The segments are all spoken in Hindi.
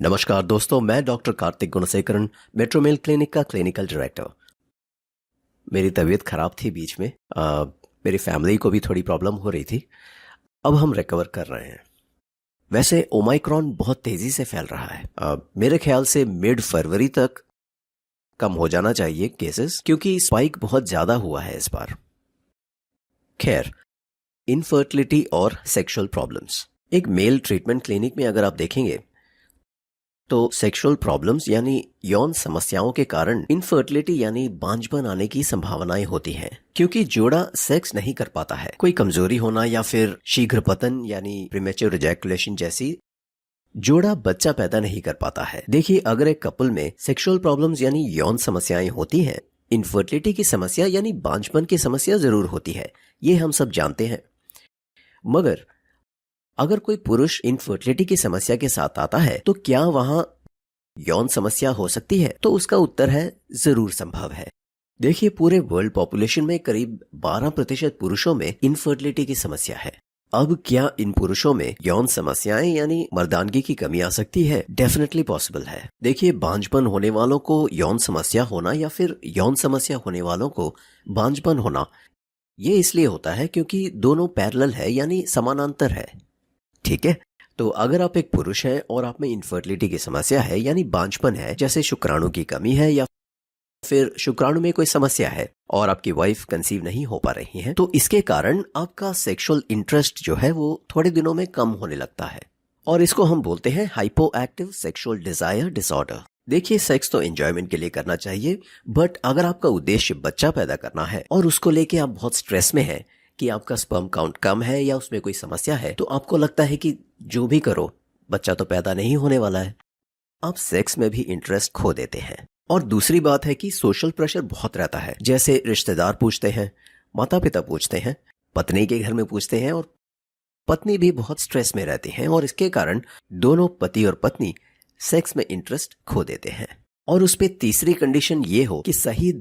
नमस्कार दोस्तों, मैं डॉक्टर कार्तिक गुणसेकरन, मेट्रोमेल क्लिनिक का क्लिनिकल डायरेक्टर। मेरी तबीयत खराब थी बीच में। मेरी फैमिली को भी थोड़ी प्रॉब्लम हो रही थी। अब हम रिकवर कर रहे हैं। वैसे ओमाइक्रॉन बहुत तेजी से फैल रहा है। मेरे ख्याल से मिड फरवरी तक कम हो जाना चाहिए केसेस, क्योंकि स्पाइक बहुत ज्यादा हुआ है इस बार। खैर, इनफर्टिलिटी और सेक्सुअल प्रॉब्लम्स। एक मेल ट्रीटमेंट क्लिनिक में अगर आप देखेंगे तो सेक्सुअल प्रॉब्लम्स यानी यौन समस्याओं के कारण इनफर्टिलिटी यानी बांझपन आने की संभावनाएं होती हैं, क्योंकि जोड़ा सेक्स नहीं कर पाता है। कोई कमजोरी होना या फिर शीघ्र पतन यानी प्रीमेच्योर इजैकुलेशन जैसी जोड़ा बच्चा पैदा नहीं कर पाता है। देखिए, अगर एक कपल में सेक्सुअल प्रॉब्लम्स यानी यौन समस्याएं होती हैं, इनफर्टिलिटी की समस्या यानी बांझपन की समस्या जरूर होती है, ये हम सब जानते हैं। मगर अगर कोई पुरुष इनफर्टिलिटी की समस्या के साथ आता है तो क्या वहां यौन समस्या हो सकती है? तो उसका उत्तर है जरूर संभव है। देखिए, पूरे वर्ल्ड पॉपुलेशन में करीब 12% पुरुषों में इनफर्टिलिटी की समस्या है। अब क्या इन पुरुषों में यौन समस्याएं यानी मर्दानगी की कमी आ सकती है? डेफिनेटली पॉसिबल है। देखिए, बांझपन होने वालों को यौन समस्या होना या फिर यौन समस्या होने वालों को बांझपन होना, ये इसलिए होता है क्योंकि दोनों पैरेलल है यानी समानांतर है। ठीक है, तो अगर आप एक पुरुष हैं और आप में इनफर्टिलिटी की समस्या है यानी बांझपन है, जैसे शुक्राणु की कमी है या फिर शुक्राणु में कोई समस्या है और आपकी वाइफ कंसीव नहीं हो पा रही है, तो इसके कारण आपका सेक्सुअल इंटरेस्ट जो है वो थोड़े दिनों में कम होने लगता है और इसको हम बोलते हैं hypo active sexual desire disorder. देखिए, सेक्स तो एंजॉयमेंट के लिए करना चाहिए, बट अगर आपका उद्देश्य बच्चा पैदा करना है और उसको लेके आप बहुत स्ट्रेस में हैं कि आपका स्पर्म काउंट कम है या उसमें कोई समस्या है, तो आपको लगता है कि जो भी करो बच्चा तो पैदा नहीं होने वाला है, आप सेक्स में भी इंटरेस्ट खो देते हैं। और दूसरी बात है कि सोशल प्रेशर बहुत रहता है, जैसे रिश्तेदार पूछते हैं, माता पिता पूछते हैं, पत्नी के घर में पूछते हैं और पत्नी भी बहुत स्ट्रेस में रहती हैं और इसके कारण दोनों पति और पत्नी सेक्स में इंटरेस्ट खो देते हैं। और उस पे तीसरी कंडीशन ये हो कि सही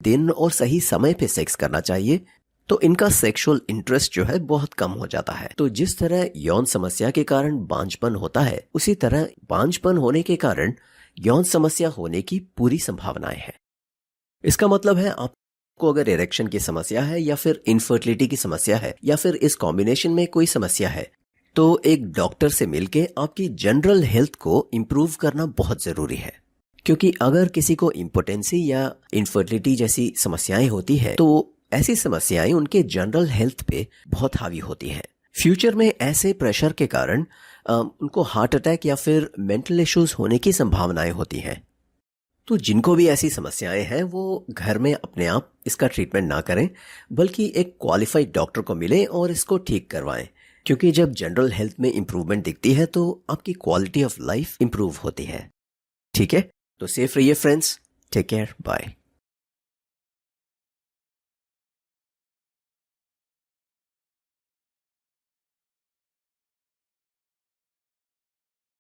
दिन और सही समय पे सेक्स करना चाहिए, तो इनका सेक्सुअल इंटरेस्ट जो है बहुत कम हो जाता है। तो जिस तरह यौन समस्या के कारण बांझपन होता है, उसी तरह बांझपन होने के कारण यौन समस्या होने की पूरी संभावनाएं हैं। इसका मतलब है आपको अगर इरेक्शन की समस्या है या फिर इनफर्टिलिटी की समस्या है या फिर इस कॉम्बिनेशन में कोई समस्या है, तो एक डॉक्टर से मिलके आपकी जनरल हेल्थ को इंप्रूव करना बहुत जरूरी है। क्योंकि अगर किसी को इम्पोटेंसी या इनफर्टिलिटी जैसी समस्याएं होती है तो ऐसी समस्याएं उनके जनरल हेल्थ पे बहुत हावी होती हैं। फ्यूचर में ऐसे प्रेशर के कारण उनको हार्ट अटैक या फिर मेंटल इश्यूज होने की संभावनाएं होती हैं। तो जिनको भी ऐसी समस्याएं हैं वो घर में अपने आप इसका ट्रीटमेंट ना करें, बल्कि एक क्वालिफाइड डॉक्टर को मिलें और इसको ठीक करवाएं। क्योंकि जब जनरल हेल्थ में इंप्रूवमेंट दिखती है तो आपकी क्वालिटी ऑफ लाइफ इंप्रूव होती है। ठीक है, तो सेफ रहिए फ्रेंड्स। Take care, bye.